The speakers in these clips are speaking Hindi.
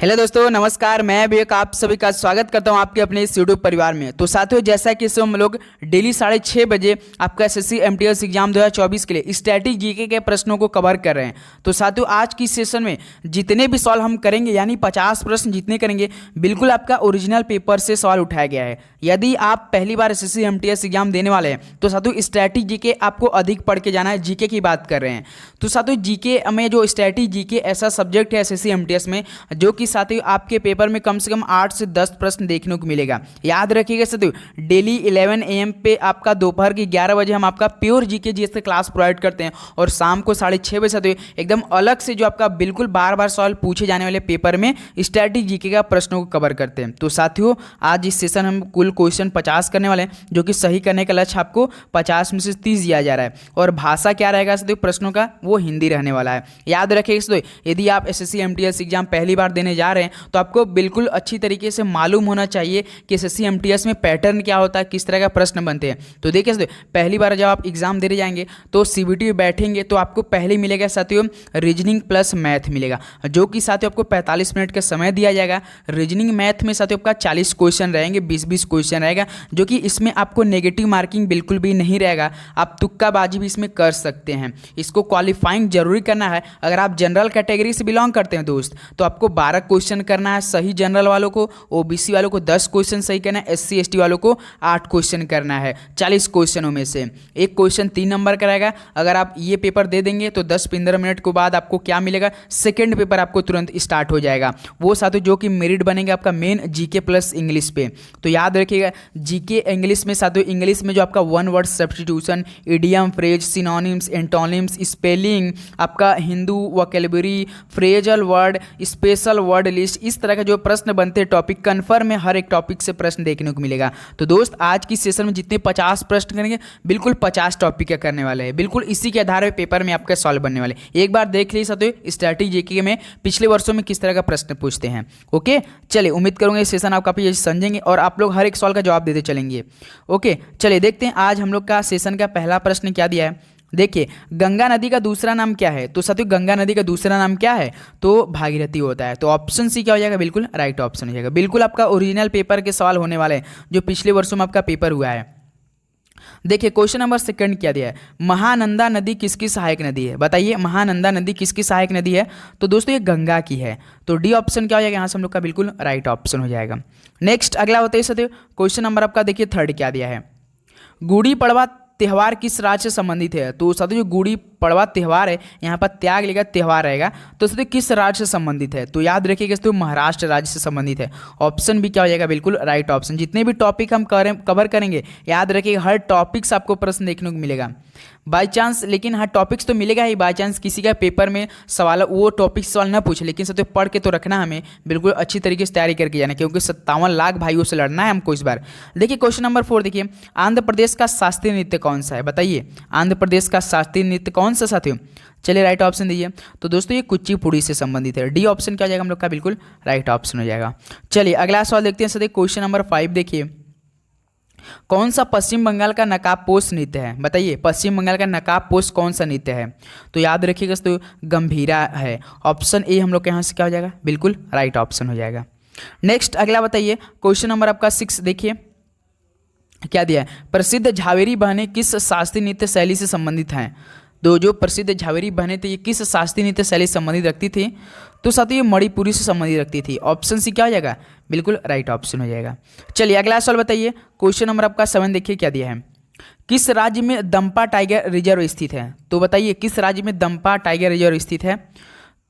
हेलो दोस्तों, नमस्कार। मैं विवेक आप सभी का स्वागत करता हूं आपके अपने इस यूट्यूब परिवार में। तो साथियों, जैसा कि इस हम लोग डेली 6:30 बजे आपका एसएससी एमटीएस एग्जाम 2024 के लिए स्टैटिक जीके के प्रश्नों को कवर कर रहे हैं। तो साथियों, आज की सेशन में जितने भी सवाल हम करेंगे, यानी 50 प्रश्न जितने करेंगे, बिल्कुल आपका ओरिजिनल पेपर से सवाल उठाया गया है। यदि आप पहली बार एसएससी एमटीएस एग्जाम देने वाले हैं तो साथियों स्टैटिक जीके आपको अधिक पढ़ के जाना है। जीके की बात कर रहे हैं तो साथियों जीके में जो स्टैटिक जीके ऐसा सब्जेक्ट है एसएससी एमटीएस में जो कि साथियों आपके पेपर में कम से कम 8 से 10 प्रश्न देखने को मिलेगा। याद रखिएगा साथियों, डेली 11 AM पे आपका दोपहर की 11 बजे हम आपका प्योर जीके जीएस का क्लास प्रोवाइड करते हैं और शाम को 6:30 बजे साथियों एकदम अलग से जो आपका बिल्कुल बार बार सवाल पूछे जाने वाले पेपर में स्टैटिक जीके का प्रश्नों को कवर करते हैं। तो साथियों, आज इस सेशन हम कुल क्वेश्चन 50 करने वाले हैं, जो कि सही करने का लक्ष्य आपको 50 में से 30 दिया जा रहा है। और भाषा क्या रहेगा साथियों प्रश्नों का, वो हिंदी रहने वाला है। याद रखिएगा साथियों, यदि आप एसएससी एमटीएस एग्जाम पहली बार देने जा रहे हैं तो आपको बिल्कुल अच्छी तरीके से मालूम होना चाहिए कि एसएससी एमटीएस में पैटर्न क्या होता है, किस तरह का प्रश्न बनते हैं। तो देखिए साथियों, पहली बार जब आप एग्जाम देने जाएंगे तो सीबीटी में बैठेंगे तो आपको पहले मिलेगा साथियों रीजनिंग प्लस मैथ मिलेगा, जो कि साथियों आपको 45 मिनट का समय दिया जाएगा। रीजनिंग मैथ में साथियों आपका 40 क्वेश्चन रहेंगे, 20-20 क्वेश्चन रहेगा, जो कि इसमें आपको नेगेटिव मार्किंग बिल्कुल भी नहीं रहेगा। आप तुक्काबाजी भी इसमें कर सकते हैं। इसको क्वालिफाइंग जरूरी करना है। अगर आप जनरल कैटेगरी से बिलोंग करते हैं दोस्त, तो आपको 12 क्वेश्चन करना है सही जनरल वालों को, ओबीसी वालों को 10 क्वेश्चन सही करना है, एससी एसटी वालों को 8 क्वेश्चन करना है। 40 क्वेश्चनों में से एक क्वेश्चन 3 नंबर का रहेगा। अगर आप ये पेपर दे देंगे तो 10-15 मिनट के बाद आपको क्या मिलेगा, सेकेंड पेपर आपको तुरंत स्टार्ट हो जाएगा। वो साथियों जो कि मेरिट बनेंगे आपका मेन जीके प्लस इंग्लिश पे। तो याद रखिएगा, जीके इंग्लिश में साथियों इंग्लिश में जो आपका one word substitution, idiom, phrase, synonyms, antonyms, spelling, आपका Hindi vocabulary, phrasal word, special word list, इस तरह का जो प्रश्न बनते हैं टॉपिक कन्फर्म में हर एक टॉपिक से प्रश्न देखने को मिलेगा। तो दोस्त, आज की सेशन में जितने 50 प्रश्न करेंगे, बिल्कुल 50 टॉपिक का करने वाले हैं। बिल्कुल इसी के आधार पर पेपर में आपका सॉल्व बनने वाले। एक बार देख लीजिए साथियों स्टैटिक जीके में पिछले वर्षों में किस तरह का प्रश्न पूछते हैं। ओके, चलिए, उम्मीद करूंगा ये सेशन आप काफी समझेंगे और आप लोग हर एक सवाल का जवाब देते चलेंगे। ओके, चलिए देखते हैं आज हम लोग का सेशन का पहला प्रश्न क्या दिया है। देखिए, गंगा नदी का दूसरा नाम क्या है? तो साथियों गंगा नदी का दूसरा नाम क्या है? तो भागीरथी होता है। तो ऑप्शन सी क्या हो जाएगा, बिल्कुल राइट ऑप्शन हो जाएगा। बिल्कुल आपका ओरिजिनल पेपर के सवाल होने वाले हैं जो पिछले वर्षों में आपका पेपर हुआ है। देखिए, क्वेश्चन नंबर 2 क्या दिया है, महानंदा नदी किसकी सहायक नदी है? बताइए, महानंदा नदी किसकी सहायक नदी है? तो दोस्तों ये गंगा की है। तो डी ऑप्शन क्या हो जाएगा यहाँ से हम लोग का, बिल्कुल राइट ऑप्शन हो जाएगा। नेक्स्ट अगला होता है साथियों, क्वेश्चन नंबर आपका देखिए 3 क्या दिया है, गुड़ी पड़वा त्यौहार किस राज्य से संबंधित है? तो साथियों जो गुड़ी पड़वा त्यौहार है, यहाँ पर त्याग लेगा त्यौहार रहेगा, तो साथियों किस राज्य से संबंधित है? तो याद रखिएगा तो महाराष्ट्र राज्य से संबंधित है। ऑप्शन भी क्या हो जाएगा, बिल्कुल राइट ऑप्शन। जितने भी टॉपिक हम कवर करेंगे, याद रखिएगा हर टॉपिक से आपको प्रश्न देखने को मिलेगा बाई चांस, लेकिन हाँ टॉपिक्स तो मिलेगा ही। बाई चांस किसी का पेपर में सवाल वो टॉपिक सवाल ना पूछे, लेकिन साथियों पढ़ के तो रखना, हमें बिल्कुल अच्छी तरीके से तैयारी करके जाना, क्योंकि 57 लाख भाइयों से लड़ना है हमको इस बार। देखिए क्वेश्चन नंबर 4 देखिए, आंध्र प्रदेश का शास्त्रीय नृत्य कौन सा है? बताइए, आंध्र प्रदेश का शास्त्रीय नृत्य कौन सा साथियों? चलिए राइट ऑप्शन दीजिए। तो दोस्तों ये कुचिपुड़ी से संबंधित है। डी ऑप्शन क्या हो जाएगा हम लोग का, बिल्कुल राइट ऑप्शन हो जाएगा। चलिए अगला सवाल देखते हैं साथियों, क्वेश्चन नंबर 5 देखिए, कौन सा पश्चिम बंगाल का नकाबपोश नृत्य है? बताइए, पश्चिम बंगाल का नकाबपोश कौन सा नृत्य है? तो याद रखिएगा तो गंभीरा है। ऑप्शन ए हम लोग के यहाँ से क्या हो जाएगा, बिल्कुल राइट ऑप्शन हो जाएगा। नेक्स्ट अगला बताइए, क्वेश्चन नंबर आपका 6 देखिए क्या दिया है, प्रसिद्ध झावेरी बहनें किस शास्त्रीय नृत्य शैली से संबंधित हैं? तो जो प्रसिद्ध झावेरी बहनें थी ये किस शास्त्रीय नृत्य शैली से संबंधित रखती थी? तो साथियों ये मणिपुरी से संबंधित रखती थी। ऑप्शन सी क्या हो जाएगा, बिल्कुल राइट ऑप्शन हो जाएगा। चलिए अगला सवाल बताइए, क्वेश्चन नंबर आपका 7 देखिए क्या दिया है, किस राज्य में दंपा टाइगर रिजर्व स्थित है? तो बताइए किस राज्य में दंपा टाइगर रिजर्व स्थित है?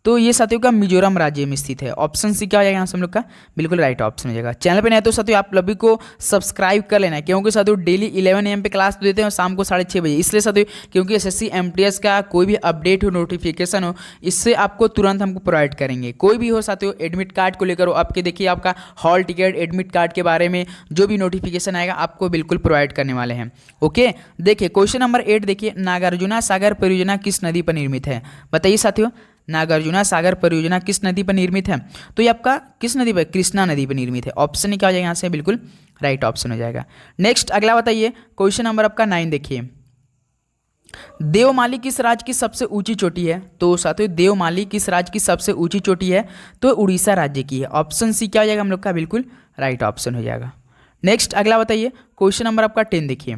तो ये साथियों का मिजोरम राज्य में स्थित है। ऑप्शन सी क्या हो जाएगा यहाँ से हम लोग का, बिल्कुल राइट ऑप्शन हो जाएगा। चैनल पे नए तो साथियों आप सभी को सब्सक्राइब कर लेना है, क्योंकि साथियों डेली 11 AM पे क्लास देते हैं और शाम को 6:30 बजे। इसलिए साथियों क्योंकि एसएससी एमटीएस का कोई भी अपडेट हो, नोटिफिकेशन हो, इससे आपको तुरंत हमको प्रोवाइड करेंगे। कोई भी हो साथियों, एडमिट कार्ड को लेकर हो, आपके देखिए आपका हॉल टिकट, एडमिट कार्ड के बारे में जो भी नोटिफिकेशन आएगा आपको बिल्कुल प्रोवाइड करने वाले हैं। ओके, देखिए क्वेश्चन नंबर 8 देखिए, नागार्जुना सागर परियोजना किस नदी पर निर्मित है? बताइए साथियों, नागार्जुना सागर परियोजना किस नदी पर निर्मित है? तो ये आपका किस नदी पर, कृष्णा नदी पर निर्मित है। ऑप्शन क्या हो जाएगा यहाँ से, बिल्कुल राइट ऑप्शन हो जाएगा। नेक्स्ट अगला बताइए, क्वेश्चन नंबर आपका 9 देखिए, देवमाली किस राज्य की सबसे ऊंची चोटी है? तो साथियों देवमाली किस राज्य की सबसे ऊंची चोटी है? तो उड़ीसा राज्य की है। ऑप्शन सी क्या हो जाएगा हम लोग का? बिल्कुल राइट ऑप्शन हो जाएगा। नेक्स्ट अगला बताइए, क्वेश्चन नंबर आपका 10 देखिए।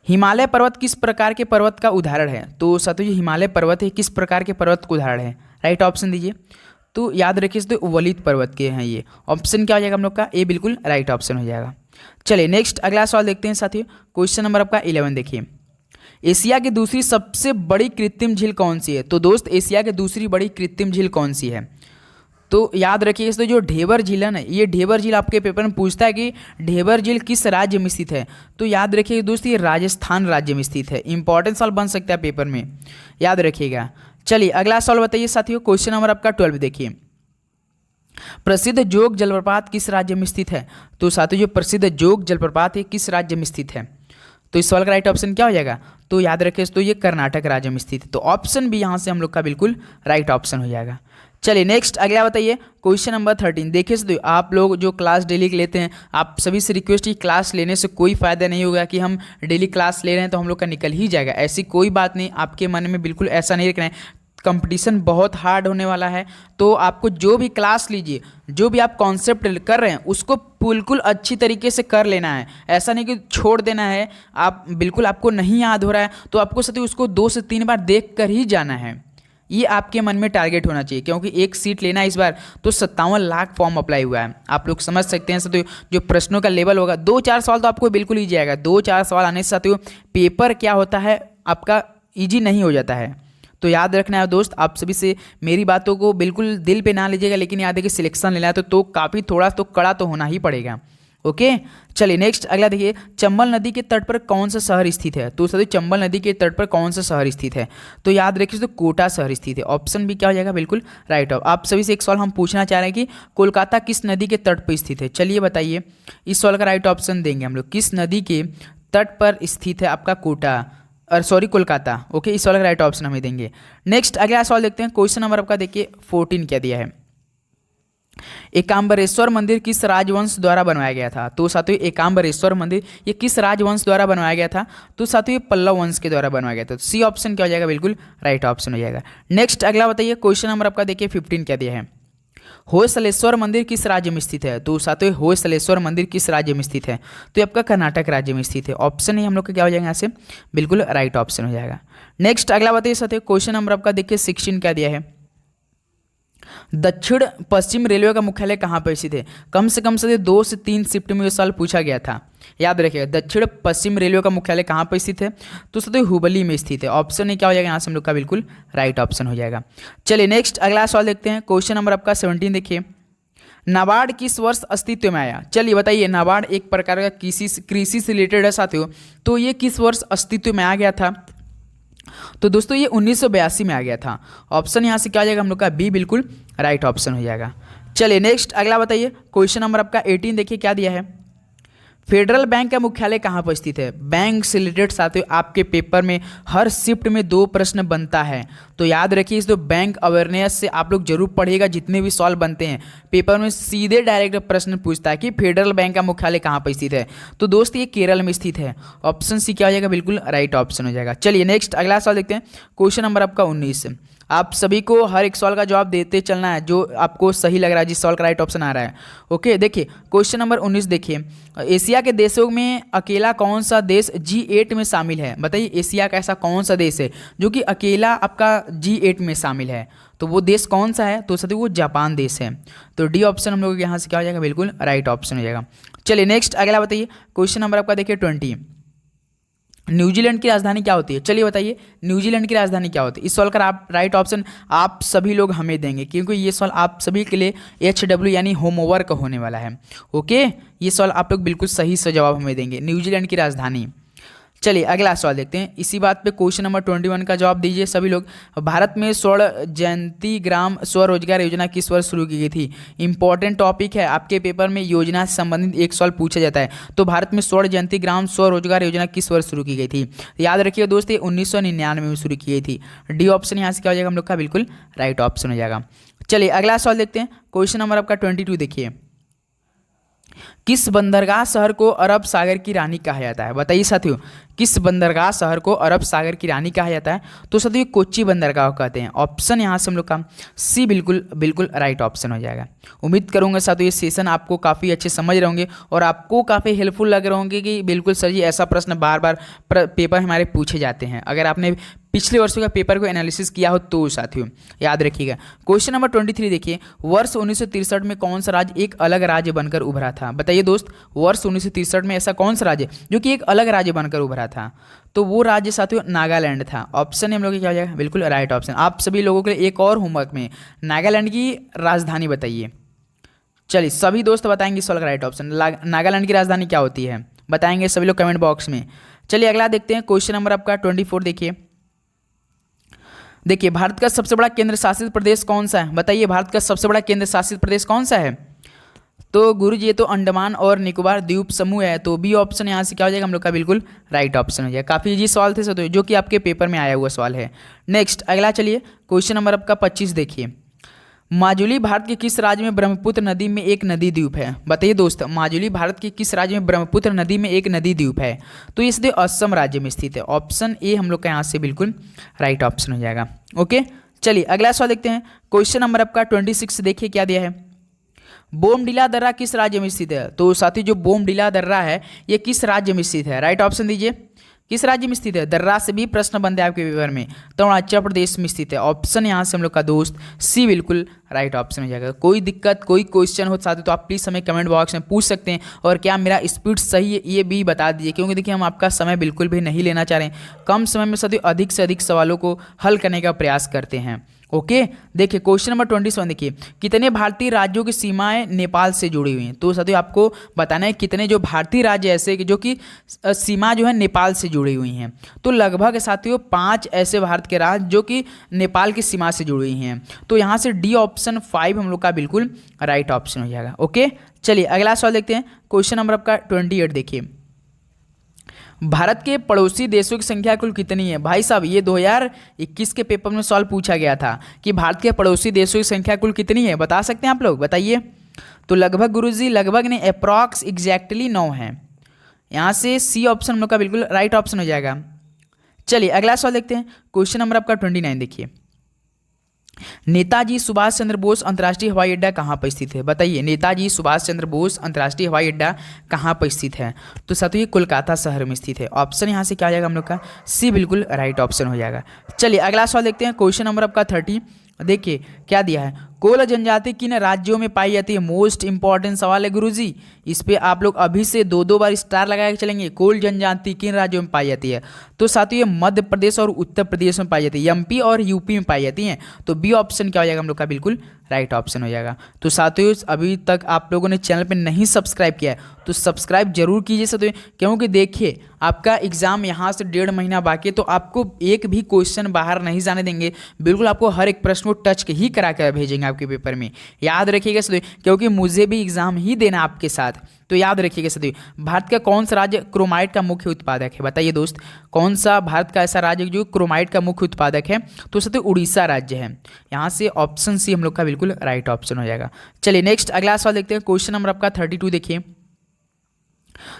हिमालय पर्वत किस प्रकार के पर्वत का उदाहरण है? तो साथियों जो हिमालय पर्वत है किस प्रकार के पर्वत का उदाहरण है? राइट ऑप्शन दीजिए। तो याद रखिए तो वलित पर्वत के हैं ये। ऑप्शन क्या हो जाएगा हम लोग का? ए बिल्कुल राइट ऑप्शन हो जाएगा। चलिए नेक्स्ट अगला सवाल देखते हैं साथियों। क्वेश्चन नंबर आपका 11 देखिए। एशिया की दूसरी सबसे बड़ी कृत्रिम झील कौन सी है? तो दोस्त एशिया की दूसरी बड़ी कृत्रिम झील कौन सी है? तो याद रखिए इसमें जो ढेबर झील है ना, ये ढेबर झील आपके पेपर में पूछता है कि ढेबर झील किस राज्य में स्थित है? तो याद रखिए दोस्त ये राजस्थान राज्य में स्थित है। इंपॉर्टेंट सवाल बन सकता है पेपर में, याद रखिएगा। चलिए अगला सवाल बताइए साथियों। क्वेश्चन नंबर आपका 12 देखिए। प्रसिद्ध जोग जलप्रपात किस राज्य में स्थित है? तो साथियों जो प्रसिद्ध जोग जलप्रपात है किस राज्य में स्थित है? तो इस सवाल का राइट ऑप्शन क्या हो जाएगा? तो याद रखें तो ये कर्नाटक राज्य में स्थित है। तो ऑप्शन भी यहाँ से हम लोग का बिल्कुल राइट ऑप्शन हो जाएगा। चलिए नेक्स्ट अगला बताइए। क्वेश्चन नंबर 13 देखिए तो आप लोग जो क्लास डेली लेते हैं, आप सभी से रिक्वेस्ट की क्लास लेने से कोई फ़ायदा नहीं होगा कि हम डेली क्लास ले रहे हैं तो हम लोग का निकल ही जाएगा। ऐसी कोई बात नहीं, आपके मन में बिल्कुल ऐसा नहीं रखना है। कंपटीशन बहुत हार्ड होने वाला है, तो आपको जो भी क्लास लीजिए, जो भी आप कॉन्सेप्ट कर रहे हैं उसको बिल्कुल अच्छी तरीके से कर लेना है। ऐसा नहीं कि छोड़ देना है। आप बिल्कुल आपको नहीं याद हो रहा है तो आपको सती उसको 2 से 3 बार देख कर ही जाना है। ये आपके मन में टारगेट होना चाहिए, क्योंकि एक सीट लेना है इस बार तो 57 लाख फॉर्म अप्लाई हुआ है। आप लोग समझ सकते हैं साथियों जो प्रश्नों का लेवल होगा, 2-4 सवाल तो आपको बिल्कुल ईजी आएगा। 2-4 सवाल आने से साथियों पेपर क्या होता है आपका ईजी नहीं हो जाता है। तो याद रखना है दोस्त, आप सभी से मेरी बातों को बिल्कुल दिल पे ना लीजिएगा, लेकिन याद है कि सिलेक्शन लेना है तो काफ़ी थोड़ा तो कड़ा तो होना ही पड़ेगा। ओके चलिए नेक्स्ट अगला देखिए। चंबल नदी के तट पर कौन सा शहर स्थित है? तो सर चंबल नदी के तट पर कौन सा शहर स्थित है? तो याद रखिए तो कोटा शहर स्थित है। ऑप्शन भी क्या हो जाएगा? बिल्कुल राइट ऑफ। आप सभी से एक सवाल हम पूछना चाह रहे हैं कि कोलकाता किस नदी के तट पर स्थित है? चलिए बताइए, इस सवाल का राइट ऑप्शन देंगे हम लोग। किस नदी के तट पर स्थित है आपका कोटा और सॉरी कोलकाता? ओके इस सवाल का राइट ऑप्शन हमें देंगे। नेक्स्ट अगला सवाल देखते हैं। क्वेश्चन नंबर आपका देखिए 14 क्या दिया है। एकाम्बरेश्वर मंदिर किस राजवंश द्वारा बनवाया गया था? तो साथियों एकाम्बरेश्वर मंदिर ये किस राजवंश द्वारा बनवाया गया था? तो साथियों ये पल्लव वंश के द्वारा बनवाया गया था। तो सी ऑप्शन क्या हो जाएगा? बिल्कुल राइट ऑप्शन हो जाएगा। नेक्स्ट अगला बताइए। क्वेश्चन नंबर आपका देखिए 15 क्या दिया है। होयसलेश्वर मंदिर किस राज्य में स्थित है? तो साथियों होयसलेश्वर मंदिर किस राज्य में स्थित है? तो ये आपका कर्नाटक राज्य में स्थित है। ऑप्शन ही हम लोग का क्या हो जाएगा यहाँ से? बिल्कुल राइट ऑप्शन हो जाएगा। नेक्स्ट अगला बताइए साथियों। क्वेश्चन नंबर आपका देखिए 16 क्या दिया है। दक्षिण पश्चिम रेलवे का मुख्यालय कहाँ पर स्थित है? कम से 2 से 3 शिफ्ट में ये सवाल पूछा गया था, याद रखिएगा। दक्षिण पश्चिम रेलवे का मुख्यालय कहाँ पर स्थित है? तो सर हुबली में स्थित है। ऑप्शन नहीं क्या हो जाएगा यहाँ से हम लोग का? बिल्कुल राइट ऑप्शन हो जाएगा। चलिए नेक्स्ट अगला सवाल देखते हैं। क्वेश्चन नंबर आपका 17 देखिए। नाबार्ड किस वर्ष अस्तित्व में आया? चलिए बताइए। नाबार्ड एक प्रकार का कृषि से रिलेटेड है साथियों, तो ये किस वर्ष अस्तित्व में आ गया था? तो दोस्तों ये 1982 में आ गया था। ऑप्शन यहाँ से क्या आ जाएगा हम लोग का? बी बिल्कुल राइट ऑप्शन हो जाएगा। चलिए नेक्स्ट अगला बताइए। क्वेश्चन नंबर आपका 18 देखिए क्या दिया है। फेडरल बैंक का मुख्यालय कहाँ पर स्थित है? बैंक से रिलेटेड साथियों आपके पेपर में हर शिफ्ट में 2 प्रश्न बनता है, तो याद रखिए इस बैंक अवेयरनेस से आप लोग जरूर पढ़िएगा। जितने भी सवाल बनते हैं पेपर में सीधे डायरेक्ट प्रश्न पूछता है कि फेडरल बैंक का मुख्यालय कहाँ पर स्थित है? तो दोस्त ये केरल में स्थित है। ऑप्शन सी क्या हो जाएगा? बिल्कुल राइट ऑप्शन हो जाएगा। चलिए नेक्स्ट अगला सवाल देखते हैं। क्वेश्चन नंबर आपका 19। आप सभी को हर एक सवाल का जवाब देते चलना है जो आपको सही लग रहा है, जिस सवाल का राइट ऑप्शन आ रहा है। ओके देखिए क्वेश्चन नंबर 19 देखिए। एशिया के देशों में अकेला कौन सा देश G8 में शामिल है? बताइए एशिया का ऐसा कौन सा देश है जो कि अकेला आपका G8 में शामिल है? तो वो देश कौन सा है? तो सभी वो जापान देश है। तो डी ऑप्शन हम लोग के यहाँ से क्या हो जाएगा? बिल्कुल राइट ऑप्शन हो जाएगा। चलिए नेक्स्ट अगला बताइए। क्वेश्चन नंबर आपका देखिए 20। न्यूजीलैंड की राजधानी क्या होती है? चलिए बताइए न्यूजीलैंड की राजधानी क्या होती है? इस सवाल का आप राइट ऑप्शन आप सभी लोग हमें देंगे, क्योंकि ये सवाल आप सभी के लिए HW यानी होमवर्क होने वाला है। ओके ये सवाल आप लोग बिल्कुल सही से जवाब हमें देंगे। न्यूजीलैंड की राजधानी। चलिए अगला सवाल देखते हैं। इसी बात पे क्वेश्चन नंबर 21 का जवाब दीजिए सभी लोग। भारत में स्वर्ण जयंती ग्राम स्वरोजगार योजना किस वर्ष शुरू की गई थी? इंपॉर्टेंट टॉपिक है, आपके पेपर में योजना से संबंधित एक सवाल पूछा जाता है। तो भारत में स्वर्ण जयंती ग्राम स्वरोजगार योजना किस वर्ष शुरू की गई थी? याद रखिए दोस्त ये 1999 में शुरू की गई थी। डी ऑप्शन यहाँ से क्या हो जाएगा हम लोग का? बिल्कुल राइट ऑप्शन हो जाएगा। चलिए अगला सवाल देखते हैं। क्वेश्चन नंबर आपका 22 देखिए। किस बंदरगाह शहर को अरब सागर की रानी कहा जाता है? बताइए साथियों, किस बंदरगाह शहर को अरब सागर की रानी कहा जाता है? तो साथियों कोच्चि बंदरगाह को कहते हैं। ऑप्शन यहाँ से हम लोग का सी बिल्कुल बिल्कुल राइट ऑप्शन हो जाएगा। उम्मीद करूंगा साथियों ये सेशन आपको काफ़ी अच्छे समझ रहे होंगे और आपको काफ़ी हेल्पफुल लग रहे होंगे कि बिल्कुल सर जी ऐसा प्रश्न बार बार पेपर हमारे पूछे जाते हैं। अगर आपने पिछले वर्षों का पेपर को एनालिसिस किया हो तो साथियों याद रखिएगा। क्वेश्चन नंबर 23 देखिए, वर्ष 1963 में कौन सा राज्य एक अलग राज्य बनकर उभरा था? बताइए दोस्त, वर्ष 1963 में ऐसा कौन सा राज्य जो कि एक अलग राज्य बनकर उभरा था? तो वो राज्य साथियों नागालैंड था। ऑप्शन हम लोग क्या हो जाएगा? बिल्कुल राइट ऑप्शन। आप सभी लोगों के लिए एक और होमवर्क में नागालैंड की राजधानी बताइए। चलिए सभी दोस्त बताएंगे इसका राइट ऑप्शन। नागालैंड की राजधानी क्या होती है बताएंगे सभी लोग कमेंट बॉक्स में। चलिए अगला देखते हैं। क्वेश्चन नंबर आपका 24 देखिए भारत का सबसे बड़ा केंद्र शासित प्रदेश कौन सा है? बताइए भारत का सबसे बड़ा केंद्र शासित प्रदेश कौन सा है? तो गुरुजी ये तो अंडमान और निकोबार द्वीप समूह है, तो बी ऑप्शन यहाँ से क्या हो जाएगा हम लोग का? बिल्कुल राइट ऑप्शन हो जाएगा। काफ़ी इजी सवाल थे सर जो कि आपके पेपर में आया हुआ सवाल है। नेक्स्ट अगला चलिए क्वेश्चन नंबर आपका 25 देखिए, माजुली भारत के किस राज्य में ब्रह्मपुत्र नदी में एक नदी द्वीप है? बताइए दोस्त, माजुली भारत के किस राज्य में ब्रह्मपुत्र नदी में एक नदी द्वीप है? तो ये सीधे असम राज्य में स्थित है। ऑप्शन ए हम लोग का यहाँ से बिल्कुल राइट ऑप्शन हो जाएगा। ओके चलिए अगला सवाल देखते हैं। क्वेश्चन नंबर आपका 26 देखिए क्या दिया है, बोमडिला दर्रा किस राज्य में स्थित है? तो साथी जो बोमडिला दर्रा है ये किस राज्य में स्थित है? राइट ऑप्शन दीजिए, किस राज्य में स्थित है? दर्रा से भी प्रश्न बनते हैं आपके पेपर में, तो अरुणाचल प्रदेश में स्थित है। ऑप्शन यहाँ से हम लोग का दोस्त सी बिल्कुल राइट ऑप्शन हो जाएगा। कोई दिक्कत कोई क्वेश्चन हो साथ तो आप प्लीज़ हमें कमेंट बॉक्स में पूछ सकते हैं, और क्या मेरा स्पीड सही है ये भी बता दीजिए, क्योंकि देखिए हम आपका समय बिल्कुल भी नहीं लेना चाह रहे हैं। कम समय में साथियों अधिक से अधिक सवालों को हल करने का प्रयास करते हैं। ओके देखिए क्वेश्चन नंबर 27 देखिए, कितने भारतीय राज्यों की सीमाएं नेपाल से जुड़ी हुई हैं? तो साथियों आपको बताना है कितने जो भारतीय राज्य ऐसे जो कि सीमा जो है नेपाल से जुड़ी हुई हैं। तो लगभग साथियों 5 ऐसे भारत के राज्य जो कि नेपाल की सीमा से जुड़ी हुई हैं। तो यहाँ से डी ऑप्शन 5 हम लोग का बिल्कुल राइट ऑप्शन हो जाएगा। ओके चलिए अगला सवाल देखते हैं। क्वेश्चन नंबर आपका 28 देखिए, भारत के पड़ोसी देशों की संख्या कुल कितनी है? भाई साहब ये 2021 के पेपर में सवाल पूछा गया था कि भारत के पड़ोसी देशों की संख्या कुल कितनी है, बता सकते हैं आप लोग? बताइए। तो लगभग गुरुजी लगभग ने अप्रॉक्स एग्जैक्टली 9 है। यहाँ से सी ऑप्शन हम लोग का बिल्कुल राइट ऑप्शन हो जाएगा। चलिए अगला सवाल देखते हैं। क्वेश्चन नंबर आपका 29 देखिए, नेताजी सुभाष चंद्र बोस अंतर्राष्ट्रीय हवाई अड्डा कहाँ पर स्थित है? बताइए नेताजी सुभाष चंद्र बोस अंतर्राष्ट्रीय हवाई अड्डा कहाँ पर स्थित है? तो साथियों ये कोलकाता शहर में स्थित है। ऑप्शन यहाँ से क्या आ जाएगा हम लोग का? सी बिल्कुल राइट ऑप्शन हो जाएगा। चलिए अगला सवाल देखते हैं। क्वेश्चन नंबर आपका 30 देखिए क्या दिया है, कोल जनजाति किन राज्यों में पाई जाती है? मोस्ट इंपॉर्टेंट सवाल है गुरुजी, इस पे आप लोग अभी से 2-2 बार स्टार लगा के चलेंगे। कोल जनजाति किन राज्यों में पाई जाती है? तो साथियों ये मध्य प्रदेश और उत्तर प्रदेश में पाई जाती है, एमपी और यूपी में पाई जाती हैं। तो बी ऑप्शन क्या हो जाएगा हम लोग का? बिल्कुल राइट ऑप्शन हो जाएगा। तो साथियों अभी तक आप लोगों ने चैनल पर नहीं सब्सक्राइब किया है तो सब्सक्राइब जरूर कीजिए साथियों, क्योंकि देखिए आपका एग्जाम यहाँ से 1.5 महीना बाकी है, तो आपको एक भी क्वेश्चन बाहर नहीं जाने देंगे। बिल्कुल आपको हर एक प्रश्न को टच के ही करा कर भेजेंगे आपके पेपर में। याद रखिएगा साथियों, क्योंकि मुझे भी एग्जाम ही देना आपके साथ, तो याद रखिएगा साथियों। भारत का कौन सा राज्य क्रोमाइट का मुख्य उत्पादक है? बताइए दोस्त, कौन सा भारत का ऐसा राज्य जो क्रोमाइट का मुख्य उत्पादक है? तो साथियों उड़ीसा राज्य है। यहाँ से ऑप्शन सी हम लोग का बिल्कुल राइट ऑप्शन हो जाएगा। चलिए नेक्स्ट अगला सवाल देखते हैं। क्वेश्चन नंबर आपका 32 देखिए,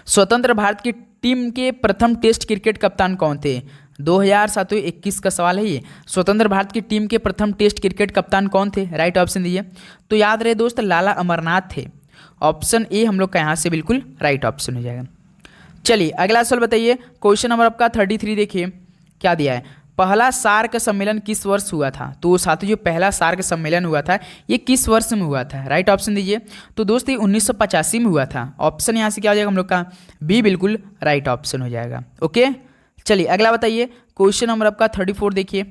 स्वतंत्र भारत की टीम के प्रथम टेस्ट क्रिकेट कप्तान कौन थे? 2021 का सवाल है ये। स्वतंत्र भारत की टीम के प्रथम टेस्ट क्रिकेट कप्तान कौन थे? राइट ऑप्शन दीजिए। तो याद रहे दोस्त लाला अमरनाथ थे। ऑप्शन ए हम लोग का यहाँ से बिल्कुल राइट ऑप्शन हो जाएगा। चलिए अगला सवाल बताइए। क्वेश्चन नंबर आपका 33 देखिए क्या दिया है, पहला सार्क सम्मेलन किस वर्ष हुआ था? तो साथियों जो पहला सार्क सम्मेलन हुआ था ये किस वर्ष में हुआ था? राइट ऑप्शन दीजिए। तो दोस्त ये 1985 में हुआ था। ऑप्शन यहाँ से क्या हो जाएगा हम लोग का? बी बिल्कुल राइट ऑप्शन हो जाएगा। ओके चलिए अगला बताइए। क्वेश्चन नंबर आपका 34 देखिए,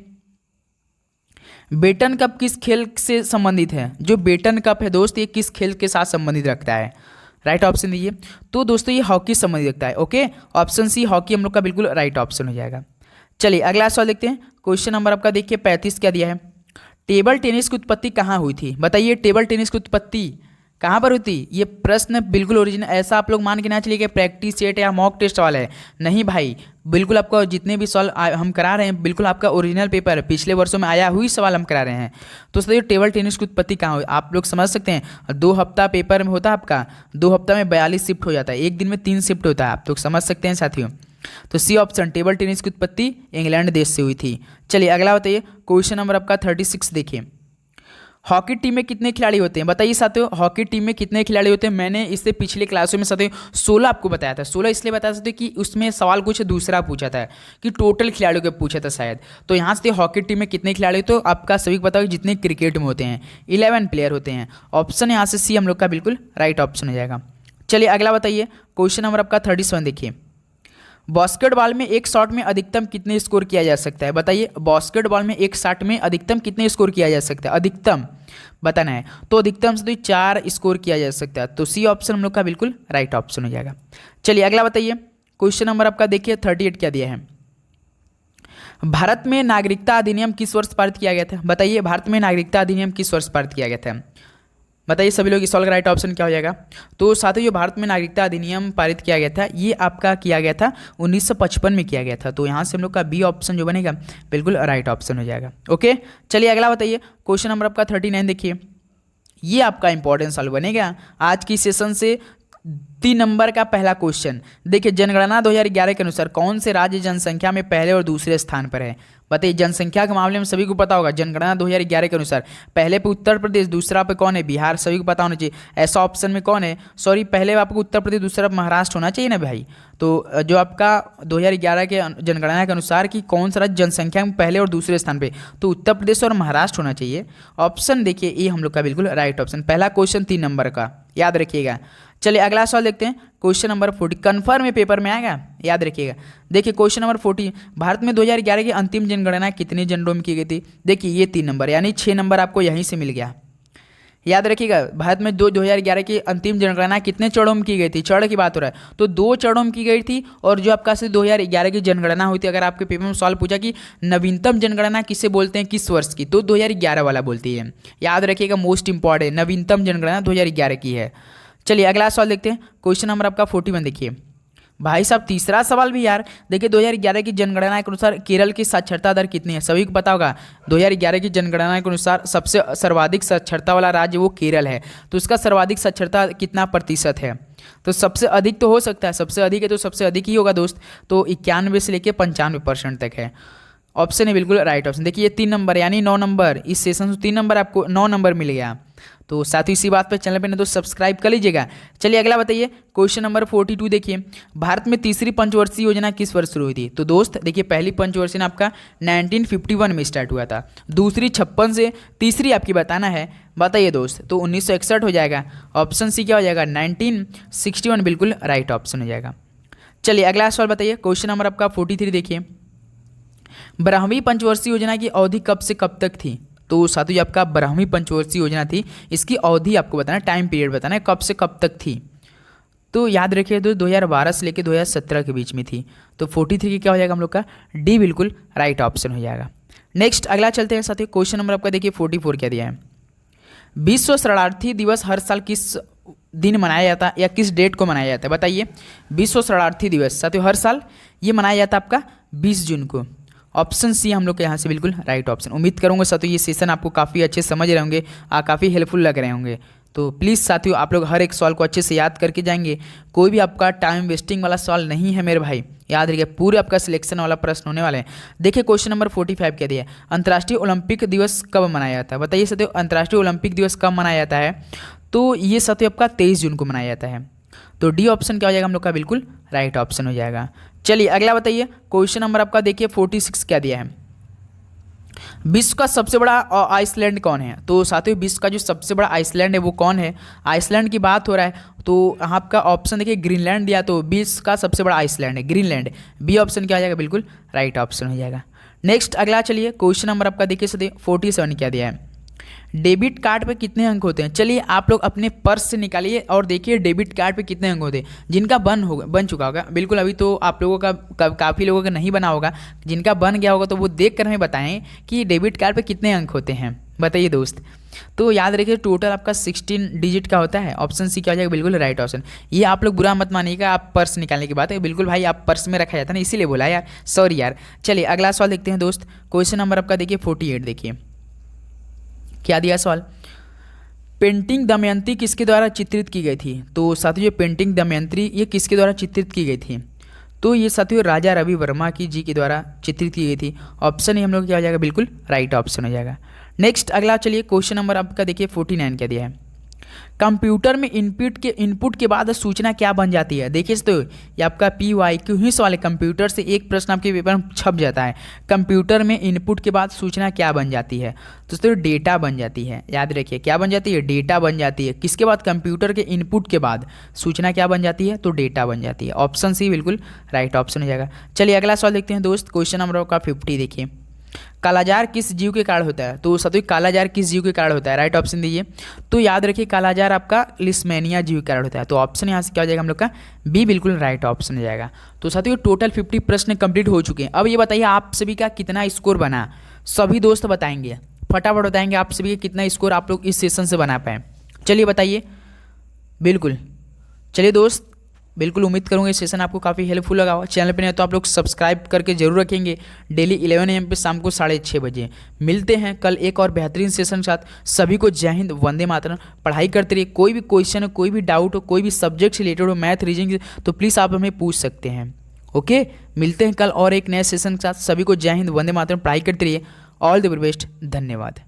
बेटन कप किस खेल से संबंधित है? जो बेटन कप है दोस्त ये किस खेल के साथ संबंधित रखता है? राइट ऑप्शन दीजिए। तो दोस्तों ये हॉकी संबंधित रखता है। ओके ऑप्शन सी हॉकी हम लोग का बिल्कुल राइट ऑप्शन हो जाएगा। चलिए अगला सवाल देखते हैं। क्वेश्चन नंबर आपका देखिए 35 क्या दिया है, टेबल टेनिस की उत्पत्ति कहाँ हुई थी? बताइए टेबल टेनिस की उत्पत्ति कहाँ पर होती ये प्रश्न बिल्कुल ओरिजिनल, ऐसा आप लोग मान के ना चलिए कि प्रैक्टिस सेट या मॉक टेस्ट वाला है, नहीं भाई, बिल्कुल आपका जितने भी सवाल हम करा रहे हैं बिल्कुल आपका ओरिजिनल पेपर है, पिछले वर्षों में आया हुई सवाल हम करा रहे हैं। तो सर टेबल टेनिस की उत्पत्ति कहाँ हुई आप लोग समझ सकते हैं, 2 हफ्ता पेपर में होता है आपका, 2 हफ्ता में 42 शिफ्ट हो जाता है, एक दिन में 3 शिफ्ट होता है, आप लोग समझ सकते हैं साथियों। तो सी ऑप्शन टेबल टेनिस की उत्पत्ति इंग्लैंड देश से हुई थी। चलिए अगला बताइए, क्वेश्चन नंबर आपका 36 देखिए, हॉकी टीम में कितने खिलाड़ी होते हैं बताइए साथियों, हॉकी टीम में कितने खिलाड़ी होते हैं। मैंने इससे पिछले क्लासों में साथियों 16 आपको बताया था, 16 इसलिए बताया था कि उसमें सवाल कुछ दूसरा पूछा था कि टोटल खिलाड़ियों के पूछा था शायद। तो यहाँ से हॉकी टीम में कितने खिलाड़ी, तो आपका सभी को पता होगा जितने क्रिकेट में होते हैं 11 प्लेयर होते हैं। ऑप्शन यहाँ से सी हम लोग का बिल्कुल राइट ऑप्शन हो जाएगा। चलिए अगला बताइए, क्वेश्चन नंबर आपका 37 देखिए, बास्केटबॉल में एक शॉट में अधिकतम कितने स्कोर किया जा सकता है बताइए, बास्केटबॉल में एक शॉट में अधिकतम कितने स्कोर किया जा सकता है, अधिकतम बताना है। तो अधिकतम से 4 स्कोर किया जा सकता है, तो सी ऑप्शन हम लोग का बिल्कुल राइट ऑप्शन हो जाएगा। चलिए अगला बताइए, क्वेश्चन नंबर आपका देखिए 38 क्या दिया है, भारत में नागरिकता अधिनियम किस वर्ष पारित किया गया था बताइए, भारत में नागरिकता अधिनियम किस वर्ष पारित किया गया था बताइए सभी लोग, इस सवाल का राइट ऑप्शन क्या हो जाएगा। तो साथियों जो भारत में नागरिकता अधिनियम पारित किया गया था ये आपका किया गया था 1955 में किया गया था, तो यहाँ से हम लोग का बी ऑप्शन जो बनेगा बिल्कुल राइट ऑप्शन हो जाएगा। ओके चलिए अगला बताइए, क्वेश्चन नंबर आपका 39 देखिए, ये आपका इंपॉर्टेंट सवाल बनेगा आज की सेशन से 3 नंबर का पहला क्वेश्चन। देखिए जनगणना 2011 के अनुसार कौन से राज्य जनसंख्या में पहले और दूसरे स्थान पर है बताइए, जनसंख्या के मामले में सभी को पता होगा जनगणना 2011 के अनुसार पहले पे उत्तर प्रदेश, दूसरा पे कौन है बिहार, सभी को पता होना चाहिए। ऐसा ऑप्शन में कौन है, सॉरी पहले आपको उत्तर प्रदेश दूसरा महाराष्ट्र होना चाहिए ना भाई। तो जो आपका 2011 के जनगणना के अनुसार कि कौन सा राज्य जनसंख्या में पहले और दूसरे स्थान पे, तो उत्तर प्रदेश और महाराष्ट्र होना चाहिए। ऑप्शन देखिए ये हम लोग का बिल्कुल राइट ऑप्शन, पहला क्वेश्चन 3 नंबर का याद रखिएगा। चलिए अगला सवाल देखते हैं, क्वेश्चन नंबर 40 कन्फर्म में पेपर में आएगा याद रखिएगा। देखिए क्वेश्चन नंबर 40, भारत में 2011 की अंतिम जनगणना कितने जनरों में की गई थी। देखिए ये 3 नंबर यानी 6 नंबर आपको यहीं से मिल गया, याद रखिएगा। भारत में 2011 की अंतिम जनगणना कितने चरणों में की गई थी, चरण की बात हो रहा है तो 2 चरणों में की गई थी। और जो आपका से 2011 की जनगणना हुई थी, अगर आपके पेपर में सवाल पूछा कि नवीनतम जनगणना किसे बोलते हैं किस वर्ष की, तो 2011 वाला बोलती है, याद रखिएगा मोस्ट इंपॉर्टेंट नवीनतम जनगणना 2011 की है। चलिए अगला सवाल देखते हैं, क्वेश्चन नंबर आपका 41 देखिए, भाई साहब तीसरा सवाल भी यार देखिए 2011 की जनगणना के अनुसार केरल की साक्षरता दर कितनी है, सभी को पता होगा 2011 की जनगणना के अनुसार सबसे सर्वाधिक साक्षरता वाला राज्य वो केरल है, तो इसका सर्वाधिक साक्षरता कितना प्रतिशत है। तो सबसे अधिक तो हो सकता है, सबसे अधिक है तो सबसे अधिक ही होगा दोस्त, तो 91 से लेकर 95% तक है। ऑप्शन है बिल्कुल राइट ऑप्शन। देखिए ये 3 नंबर यानी 9 नंबर, इस सेशन से 3 नंबर आपको 9 नंबर मिल गया। तो साथ ही इसी बात पर चैनल पे नहीं तो सब्सक्राइब कर लीजिएगा। चलिए अगला बताइए, क्वेश्चन नंबर 42 देखिए, भारत में तीसरी पंचवर्षीय योजना किस वर्ष शुरू हुई थी। तो दोस्त देखिए पहली पंचवर्षीय आपका 1951 में स्टार्ट हुआ था, दूसरी 56 से, तीसरी आपकी बताना है, बताइए दोस्त, तो 1961 हो जाएगा। ऑप्शन सी क्या हो जाएगा 1961 बिल्कुल राइट ऑप्शन हो जाएगा। चलिए अगला सवाल बताइए, क्वेश्चन नंबर आपका 43 देखिए, 12वीं पंचवर्षीय योजना की अवधि कब से कब तक थी। तो साथियों ये आपका 12वीं पंचवर्षीय योजना थी, इसकी अवधि आपको बताना है, टाइम पीरियड बताना है कब से कब तक थी। तो याद रखिए तो 2012 से लेकर 2017 के बीच में थी। तो 43 की क्या हो जाएगा हम लोग का डी बिल्कुल राइट ऑप्शन हो जाएगा। नेक्स्ट अगला चलते हैं साथियों, क्वेश्चन नंबर आपका देखिए 44 क्या दिया है, विश्व शरणार्थी दिवस हर साल किस दिन मनाया जाता है या किस डेट को मनाया जाता है बताइए। विश्व शरणार्थी दिवस साथियों हर साल ये मनाया जाता है आपका 20 जून को। ऑप्शन सी हम लोग के यहाँ से बिल्कुल राइट ऑप्शन। उम्मीद करूँगा साथियों ये सेशन आपको काफ़ी अच्छे समझ रहे होंगे, काफ़ी हेल्पफुल लग रहे होंगे। तो प्लीज़ साथियों आप लोग हर एक सवाल को अच्छे से याद करके जाएंगे, कोई भी आपका टाइम वेस्टिंग वाला सवाल नहीं है मेरे भाई, याद रखिए पूरे आपका सिलेक्शन वाला प्रश्न होने वाले हैं। देखिए क्वेश्चन नंबर 45 क्या दिया है, अंतर्राष्ट्रीय ओलंपिक दिवस कब मनाया जाता है बताइए साथियों, अंतर्राष्ट्रीय ओलंपिक दिवस कब मनाया जाता है। तो ये साथियों आपका 23 जून को मनाया जाता है। तो डी ऑप्शन क्या हो जाएगा हम लोग का बिल्कुल राइट ऑप्शन हो जाएगा। चलिए अगला बताइए, क्वेश्चन नंबर आपका देखिए 46 क्या दिया है, विश्व का सबसे बड़ा आइसलैंड कौन है। तो साथियों विश्व का जो सबसे बड़ा आइसलैंड है वो कौन है, आइसलैंड की बात हो रहा है तो आपका ऑप्शन देखिए ग्रीनलैंड दिया, तो विश्व का सबसे बड़ा आइसलैंड है ग्रीनलैंड, बी ऑप्शन क्या हो जाएगा बिल्कुल राइट ऑप्शन हो जाएगा। नेक्स्ट अगला चलिए क्वेश्चन नंबर आपका देखिए सर 47 क्या दिया है, डेबिट कार्ड पे कितने अंक होते हैं। चलिए आप लोग अपने पर्स से निकालिए और देखिए डेबिट कार्ड पे कितने अंक होते हैं, जिनका बन चुका होगा बिल्कुल, अभी तो आप लोगों का काफ़ी लोगों का नहीं बना होगा, जिनका बन गया होगा तो वो देख कर हमें बताएं कि डेबिट कार्ड पे कितने अंक होते हैं, बताइए दोस्त। तो याद रखिए टोटल आपका 16 डिजिट का होता है। ऑप्शन सी क्या हो जाएगा, बिल्कुल राइट ऑप्शन। ये आप लोग बुरा मत मानिएगा, आप पर्स निकालने की बात है, बिल्कुल भाई आप पर्स में रखा जाता है ना, इसीलिए बोला यार, सॉरी यार। चलिए अगला सवाल देखते हैं दोस्त। क्वेश्चन नंबर आपका देखिए 48। देखिए क्या दिया सवाल, पेंटिंग दमयंती किसके द्वारा चित्रित की गई थी। तो साथियों ये पेंटिंग दमयंती ये किसके द्वारा चित्रित की गई थी, तो ये साथियों राजा रवि वर्मा की जी के द्वारा चित्रित की गई थी। ऑप्शन ही हम लोग क्या हो जाएगा, बिल्कुल राइट ऑप्शन हो जाएगा। नेक्स्ट अगला चलिए क्वेश्चन नंबर आपका देखिए 49 क्या दिया है, कंप्यूटर में इनपुट के बाद सूचना क्या बन जाती है। देखिए तो ये आपका PYQ ही सवाल है, कंप्यूटर से एक प्रश्न आपके पेपर में छप जाता है। कंप्यूटर में इनपुट के बाद सूचना क्या बन जाती है, तो दोस्तों डेटा बन जाती है। याद रखिए क्या बन जाती है, डेटा बन जाती है। किसके बाद, कंप्यूटर के इनपुट के बाद सूचना क्या बन जाती है, तो डेटा बन जाती है। ऑप्शन सी बिल्कुल राइट ऑप्शन हो जाएगा। चलिए अगला सवाल देखते हैं दोस्त। क्वेश्चन नंबर आपका 50 देखिए, कालाजार किस जीव के कारण होता है। तो साथियों कालाजार किस जीव के कारण होता है, राइट ऑप्शन दीजिए। तो याद रखिए कालाजार आपका लिस्मेनिया जीव के कारण होता है। तो ऑप्शन यहाँ से क्या हो जाएगा हम लोग का, बी बिल्कुल राइट ऑप्शन हो जाएगा। तो साथियों टोटल 50 प्रश्न कंप्लीट हो चुके हैं। अब ये बताइए आप सभी का कितना स्कोर बना, सभी दोस्त बताएंगे, फटाफट बताएंगे आप सभी का कितना स्कोर आप लोग इस सेशन से बना पाए। चलिए बताइए, बिल्कुल। चलिए दोस्त, बिल्कुल उम्मीद करूँगा ये सेशन आपको काफ़ी हेल्पफुल लगा होगा। चैनल पे नहीं तो आप लोग सब्सक्राइब करके जरूर रखेंगे। डेली 11 AM पे शाम को 6:30 बजे मिलते हैं कल एक और बेहतरीन सेशन के साथ। सभी को जय हिंद, वंदे मातरम। पढ़ाई करते रहिए, कोई भी क्वेश्चन हो, कोई भी डाउट हो, कोई भी सब्जेक्ट से रिलेटेड हो, मैथ रीजनिंग, तो प्लीज़ आप हमें पूछ सकते हैं। ओके, मिलते हैं कल और एक नए सेशन के साथ। सभी को जय हिंद, वंदे मातरम। पढ़ाई करते रहिए। ऑल द वेरी बेस्ट, धन्यवाद।